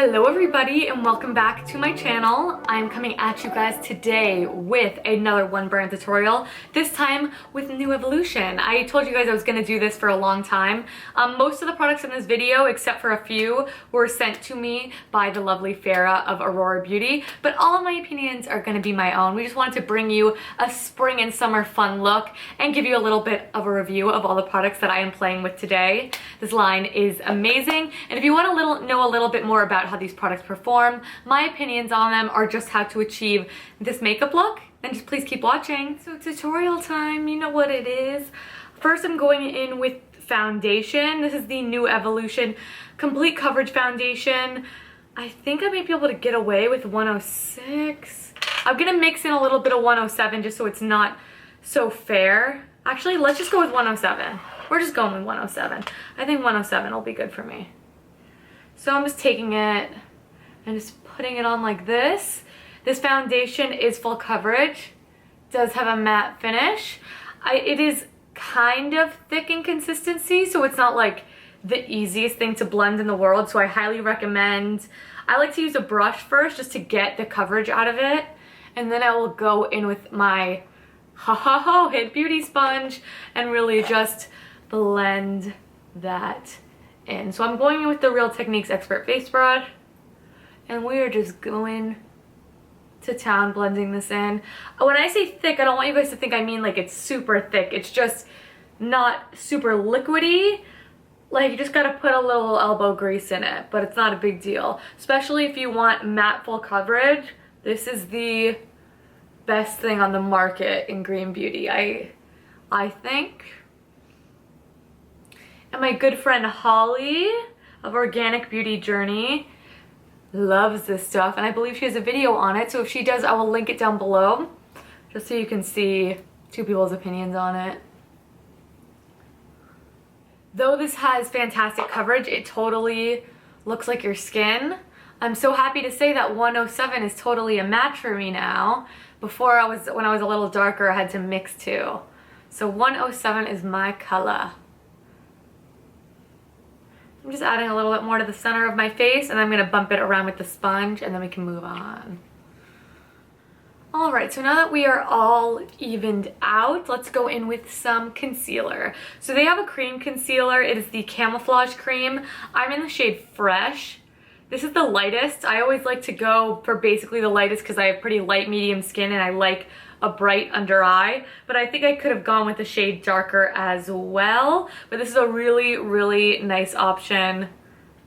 Hello everybody and welcome back to my channel. I'm coming at you guys today with another one brand tutorial, this time with New Evolution. I told you guys I was going to do this for a long time. Most of the products in this video, except for a few, were sent to me by the lovely Kjaer of Aurora Beauty, but all of my opinions are going to be my own. We just wanted to bring you a spring and summer fun look and give you a little bit of a review of all the products that I am playing with today. This line is amazing, and if you want to know a little bit more about how these products perform, my opinions on them are just how to achieve this makeup look, then just please keep watching. So tutorial time, you know what it is. First I'm going in with foundation. This is the New Evolution Complete Coverage Foundation. I think I may be able to get away with 106. I'm gonna mix in a little bit of 107 just so it's not so fair. Actually, let's just go with 107. We're just going with 107. I think 107 will be good for me. So I'm just taking it and just putting it on like this. This foundation is full coverage. It does have a matte finish. It is kind of thick in consistency, so it's not like the easiest thing to blend in the world. So I highly recommend, I like to use a brush first just to get the coverage out of it. And then I will go in with my Hynt beauty sponge and really just blend that in. So I'm going in with the Real Techniques Expert Face Brush, and we are just going to town blending this in. When I say thick, I don't want you guys to think I mean like it's super thick. It's just not super liquidy. Like you just gotta put a little elbow grease in it, but it's not a big deal. Especially if you want matte full coverage. This is the best thing on the market in green beauty, I think. And my good friend Holly of Organic Beauty Journey loves this stuff, and I believe she has a video on it, so if she does, I will link it down below just so you can see two people's opinions on it. Though this has fantastic coverage, it totally looks like your skin. I'm so happy to say that 107 is totally a match for me now. Before, when I was a little darker, I had to mix two. So 107 is my color. I'm just adding a little bit more to the center of my face, and I'm going to bump it around with the sponge, and then we can move on. Alright, so now that we are all evened out, let's go in with some concealer. So they have a cream concealer. It is the Camouflage Cream. I'm in the shade Fresh. This is the lightest. I always like to go for basically the lightest because I have pretty light medium skin and I like a bright under eye, but I think I could have gone with a shade darker as well. But this is a really, really nice option.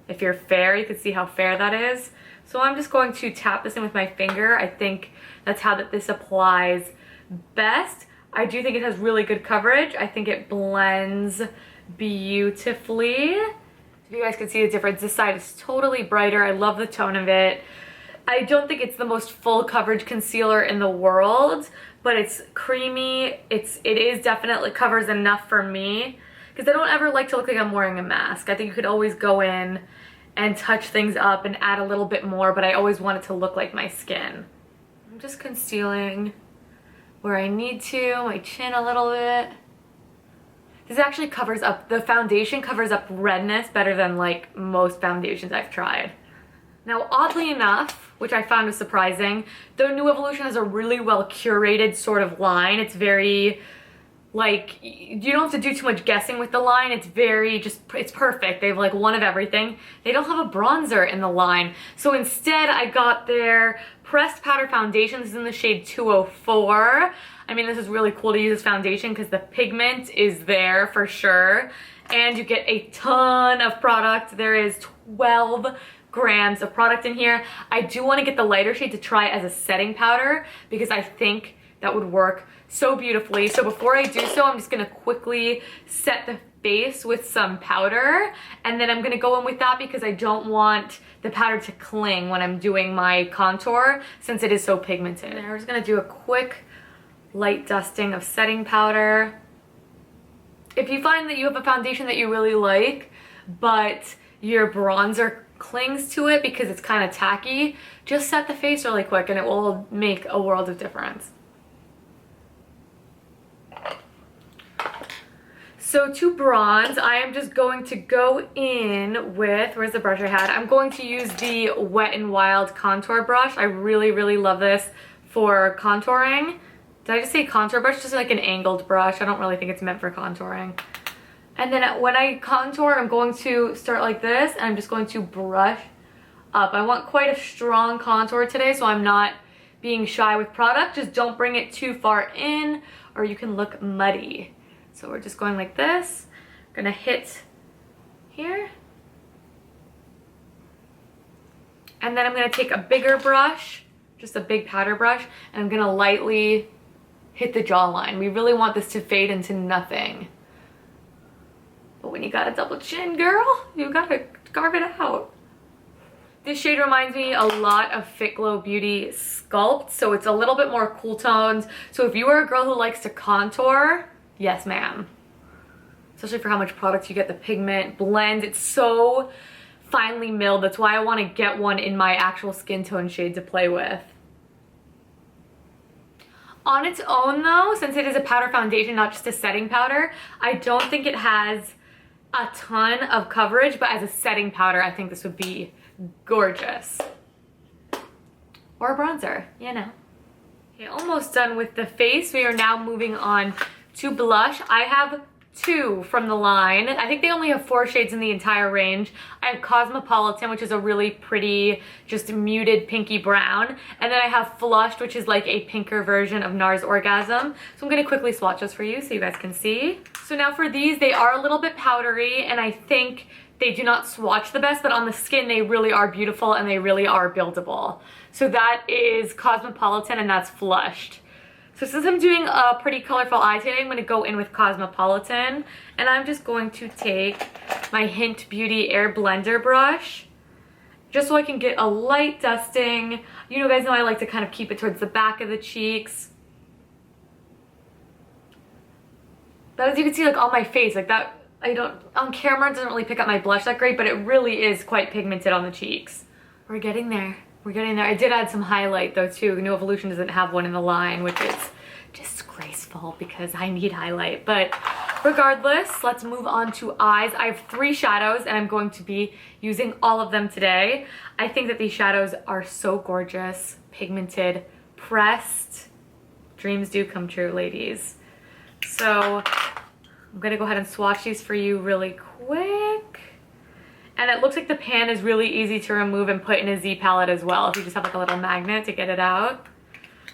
If you're fair, you can see how fair that is. So I'm just going to tap this in with my finger. I think that's how this applies best. I do think it has really good coverage. I think it blends beautifully. If you guys can see the difference, this side is totally brighter. I love the tone of it. I don't think it's the most full coverage concealer in the world, but it's creamy. It is definitely covers enough for me because I don't ever like to look like I'm wearing a mask. I think you could always go in and touch things up and add a little bit more, but I always want it to look like my skin. I'm just concealing where I need to, my chin a little bit. This actually covers up, the foundation covers up redness better than like most foundations I've tried. Now, oddly enough, which I found was surprising, the New Evolution has a really well curated sort of line. It's very, like, you don't have to do too much guessing with the line. It's very, it's perfect. They have like one of everything. They don't have a bronzer in the line. So instead, I got their Pressed Powder Foundation. This is in the shade 204. I mean, this is really cool to use this foundation because the pigment is there for sure. And you get a ton of product. There is 12 grams of product in here. I do want to get the lighter shade to try as a setting powder because I think that would work so beautifully. So before I do so, I'm just going to quickly set the face with some powder, and then I'm going to go in with that because I don't want the powder to cling when I'm doing my contour since it is so pigmented. And I'm just going to do a quick light dusting of setting powder. If you find that you have a foundation that you really like, but your bronzer clings to it because it's kind of tacky, just set the face really quick and it will make a world of difference. So to bronze, I am just going to go in with, where's the brush I had? I'm going to use the Wet n Wild contour brush. I really, really love this for contouring. Did I just say contour brush? Just like an angled brush. I don't really think it's meant for contouring. And then when I contour, I'm going to start like this, and I'm just going to brush up. I want quite a strong contour today, so I'm not being shy with product. Just don't bring it too far in, or you can look muddy. So we're just going like this. Gonna hit here. And then I'm gonna take a bigger brush, just a big powder brush, and I'm gonna lightly hit the jawline. We really want this to fade into nothing. But when you got a double chin, girl, you gotta carve it out. This shade reminds me a lot of Fit Glow Beauty Sculpt, so it's a little bit more cool toned. So if you are a girl who likes to contour, yes ma'am. Especially for how much product you get, the pigment blend, it's so finely milled. That's why I want to get one in my actual skin tone shade to play with. On its own though, since it is a powder foundation, not just a setting powder, I don't think it has a ton of coverage, but as a setting powder, I think this would be gorgeous. Or a bronzer, you know. Okay, almost done with the face. We are now moving on to blush. I have 2 from the line. I think they only have 4 shades in the entire range. I have Cosmopolitan, which is a really pretty, just muted pinky brown. And then I have Flushed, which is like a pinker version of NARS Orgasm. So I'm gonna quickly swatch those for you so you guys can see. So now for these, they are a little bit powdery, and I think they do not swatch the best, but on the skin, they really are beautiful and they really are buildable. So that is Cosmopolitan, and that's Flushed. So since I'm doing a pretty colorful eye today, I'm going to go in with Cosmopolitan. And I'm just going to take my Hynt Beauty Air Blender brush, just so I can get a light dusting. You guys know I like to kind of keep it towards the back of the cheeks. But as you can see, like on my face, like that, on camera it doesn't really pick up my blush that great, but it really is quite pigmented on the cheeks. We're getting there. We're getting there. I did add some highlight though too. New Evolution doesn't have one in the line, which is disgraceful because I need highlight. But regardless, let's move on to eyes. I have 3 shadows and I'm going to be using all of them today. I think that these shadows are so gorgeous, pigmented, pressed. Dreams do come true, ladies. So I'm gonna go ahead and swatch these for you really quick. And it looks like the pan is really easy to remove and put in a Z palette as well, if you just have like a little magnet to get it out.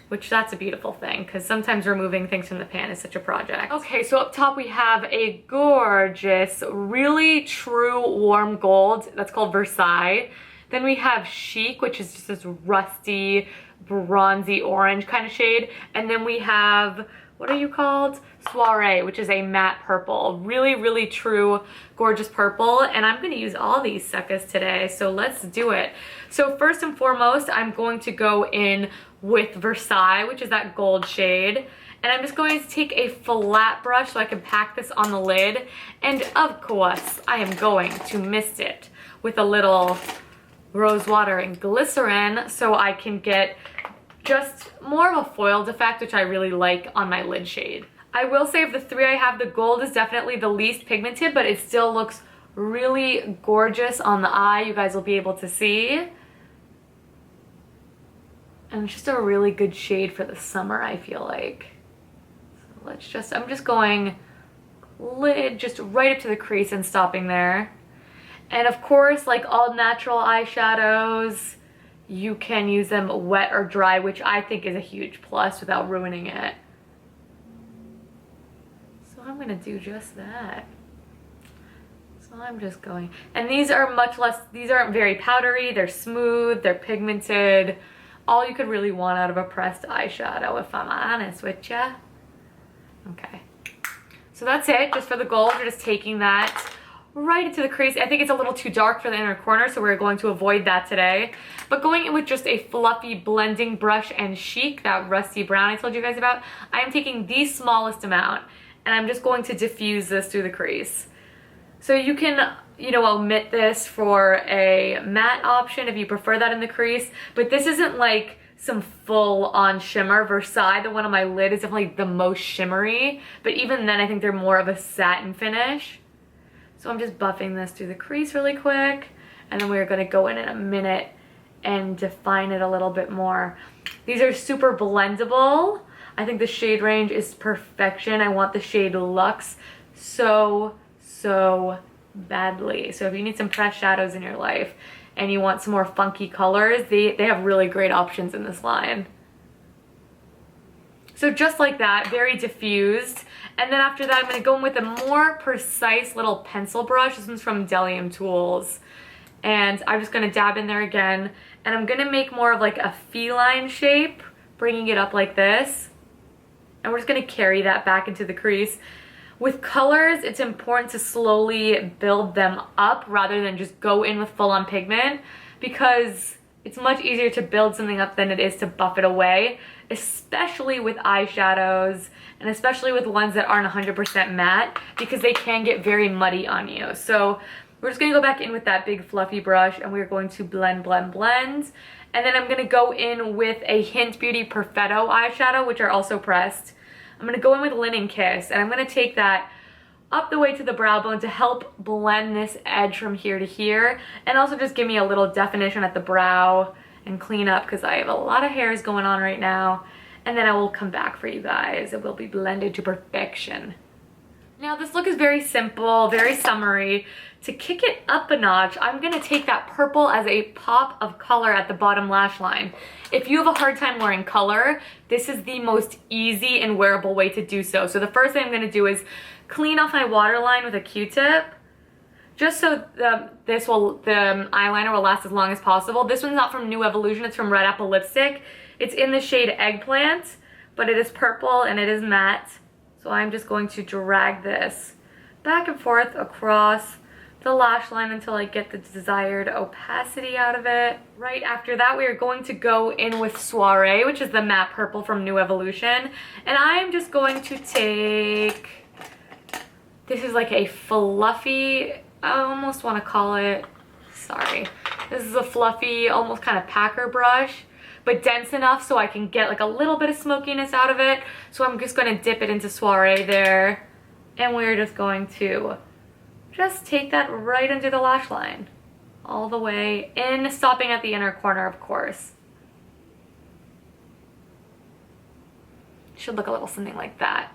Which that's a beautiful thing, because sometimes removing things from the pan is such a project. Okay, so up top we have a gorgeous, really true warm gold that's called Versailles. Then we have Chic, which is just this rusty, bronzy orange kind of shade. And then we have, what are you called? Soiree, which is a matte purple. Really, really true, gorgeous purple. And I'm gonna use all these suckers today, so let's do it. So first and foremost, I'm going to go in with Versailles, which is that gold shade. And I'm just going to take a flat brush so I can pack this on the lid. And of course, I am going to mist it with a little rose water and glycerin so I can get just more of a foiled effect, which I really like on my lid shade. I will say of the 3 I have, the gold is definitely the least pigmented, but it still looks really gorgeous on the eye. You guys will be able to see. And it's just a really good shade for the summer, I feel like. So let's just, I'm just going lid just right up to the crease and stopping there. And of course, like all natural eyeshadows, you can use them wet or dry, which I think is a huge plus without ruining it. So I'm gonna do just that. So I'm just going, and these are much less, these aren't very powdery, they're smooth, they're pigmented. All you could really want out of a pressed eyeshadow, if I'm honest with ya. Okay, so that's it, just for the gold. We're just taking that right into the crease. I think it's a little too dark for the inner corner, so we're going to avoid that today. But going in with just a fluffy blending brush and Chic, that rusty brown I told you guys about, I am taking the smallest amount, and I'm just going to diffuse this through the crease. So you can, you know, omit this for a matte option if you prefer that in the crease, but this isn't like some full-on shimmer. Versailles, the one on my lid, is definitely the most shimmery, but even then I think they're more of a satin finish. So I'm just buffing this through the crease really quick, and then we're gonna go in a minute and define it a little bit more. These are super blendable. I think the shade range is perfection. I want the shade Luxe so badly. So if you need some pressed shadows in your life and you want some more funky colors, they have really great options in this line. So just like that, very diffused. And then after that, I'm gonna go in with a more precise little pencil brush. This one's from Delium Tools. And I'm just gonna dab in there again. And I'm gonna make more of like a feline shape, bringing it up like this. And we're just gonna carry that back into the crease. With colors, it's important to slowly build them up rather than just go in with full-on pigment, because it's much easier to build something up than it is to buff it away, especially with eyeshadows and especially with ones that aren't 100% matte, because they can get very muddy on you. So we're just gonna go back in with that big fluffy brush and we're going to blend. And then I'm gonna go in with a Hynt Beauty Perfetto eyeshadow, which are also pressed. I'm gonna go in with Linen Kiss, and I'm gonna take that up the way to the brow bone to help blend this edge from here to here, and also just give me a little definition at the brow and clean up, because I have a lot of hairs going on right now. And then I will come back for you guys. It will be blended to perfection. Now this look is very simple, very summery. To kick it up a notch, I'm gonna take that purple as a pop of color at the bottom lash line. If you have a hard time wearing color, this is the most easy and wearable way to do so. So the first thing I'm gonna do is clean off my waterline with a Q-tip, just so the eyeliner will last as long as possible. This one's not from New Evolution, it's from Red Apple Lipstick. It's in the shade Eggplant, but it is purple and it is matte. So I'm just going to drag this back and forth across the lash line until I get the desired opacity out of it. Right after that, we are going to go in with Soiree, which is the matte purple from New Evolution. And I'm just going to take, this is like a fluffy, I almost want to call it, sorry. This is a fluffy, almost kind of packer brush, but dense enough so I can get like a little bit of smokiness out of it. So I'm just going to dip it into Soiree there. And we're just going to just take that right under the lash line, all the way in, stopping at the inner corner, of course. Should look a little something like that.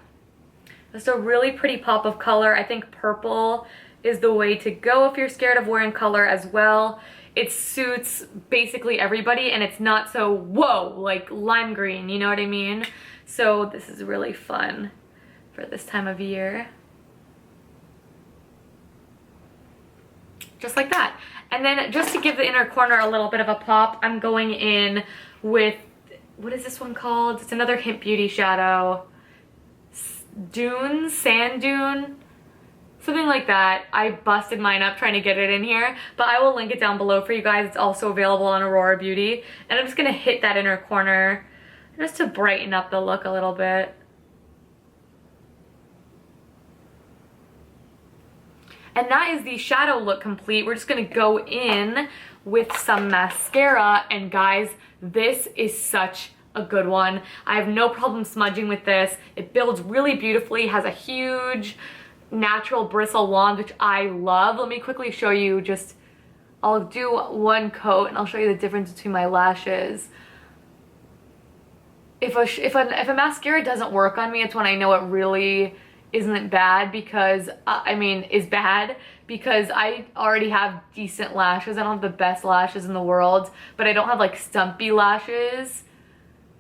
Just a really pretty pop of color. I think purple is the way to go if you're scared of wearing color as well. It suits basically everybody, and it's not so, whoa, like lime green, you know what I mean? So this is really fun for this time of year. Just like that. And then just to give the inner corner a little bit of a pop, I'm going in with, what is this one called? It's another Hynt Beauty shadow. Dunes? Sand Dune? Something like that. I busted mine up trying to get it in here, but I will link it down below for you guys. It's also available on Aurora Beauty. And I'm just gonna hit that inner corner just to brighten up the look a little bit. And that is the shadow look complete. We're just gonna go in with some mascara, and guys, this is such a good one. I have no problem smudging with this. It builds really beautifully, has a huge natural bristle wand, which I love. Let me quickly show you, just, I'll do one coat and I'll show you the difference between my lashes. If a mascara doesn't work on me, it's when I know it really isn't bad, because is bad, because I already have decent lashes. I don't have the best lashes in the world, but I don't have like stumpy lashes.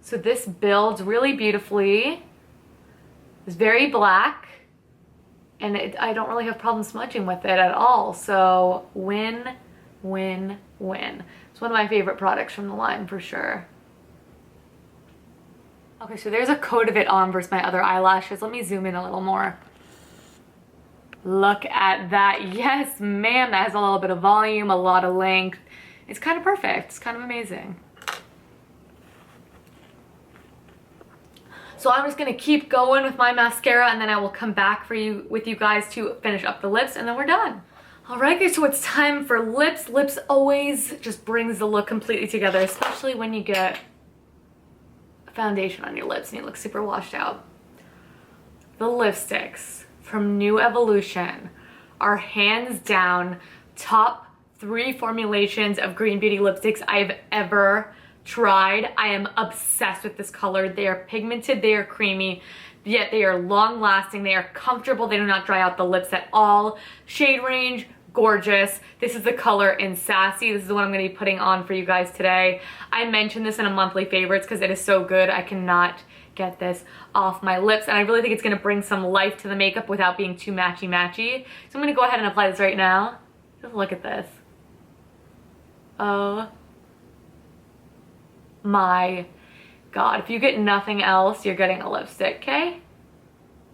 So this builds really beautifully. It's very black, and I don't really have problem smudging with it at all. So win, win, win. It's one of my favorite products from the line for sure. Okay, so there's a coat of it on versus my other eyelashes. Let me zoom in a little more. Look at that. Yes, ma'am, that has a little bit of volume, a lot of length. It's kind of perfect. It's kind of amazing. So I'm just gonna keep going with my mascara, and then I will come back with you guys to finish up the lips, and then we're done. All right, guys, so it's time for lips. Lips always just brings the look completely together, especially when you get foundation on your lips and you look super washed out. The lipsticks from New Evolution are hands down top 3 formulations of green beauty lipsticks I've ever tried. I am obsessed with this color. They are pigmented, they are creamy, yet they are long lasting, they are comfortable, they do not dry out the lips at all. Shade range, gorgeous. This is the color in Sassy. This is what I'm going to be putting on for you guys today. I mentioned this in a monthly favorites because it is so good. I cannot get this off my lips, and I really think it's going to bring some life to the makeup without being too matchy. So I'm going to go ahead and apply this right now. Just look at this. Oh my god. If you get nothing else, you're getting a lipstick, okay?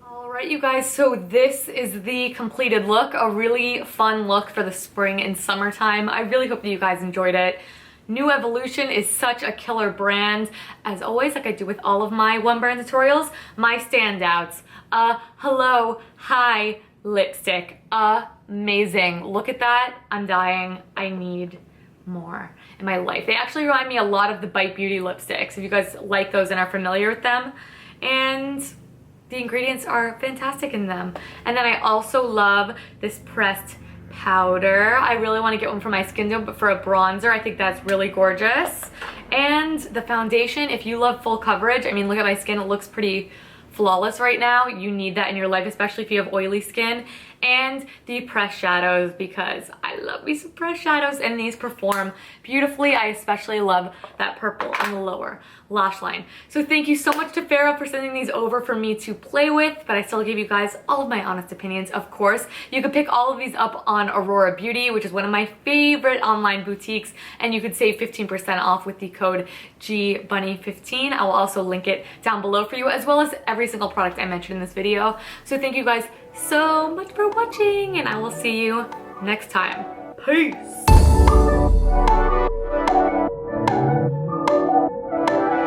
Alright you guys, so this is the completed look, a really fun look for the spring and summertime. I really hope that you guys enjoyed it. New Evolution is such a killer brand. As always, like I do with all of my one brand tutorials, my standouts. Hello, hi, lipstick. Amazing. Look at that. I'm dying. I need more in my life. They actually remind me a lot of the Bite Beauty lipsticks, if you guys like those and are familiar with them. And the ingredients are fantastic in them. And then I also love this pressed powder. I really want to get one for my skin tone, but for a bronzer, I think that's really gorgeous. And the foundation, if you love full coverage, I mean, look at my skin, it looks pretty flawless right now. You need that in your life, especially if you have oily skin. And the pressed shadows, because I love me some pressed shadows, and these perform beautifully. I especially love that purple on the lower lash line. So thank you so much to Farrah for sending these over for me to play with, but I still give you guys all of my honest opinions, of course. You can pick all of these up on Aurora Beauty, which is one of my favorite online boutiques, and you could save 15% off with the code GBunny15. I will also link it down below for you, as well as every single product I mentioned in this video. So thank you guys so much for watching, and I will see you next time. Peace!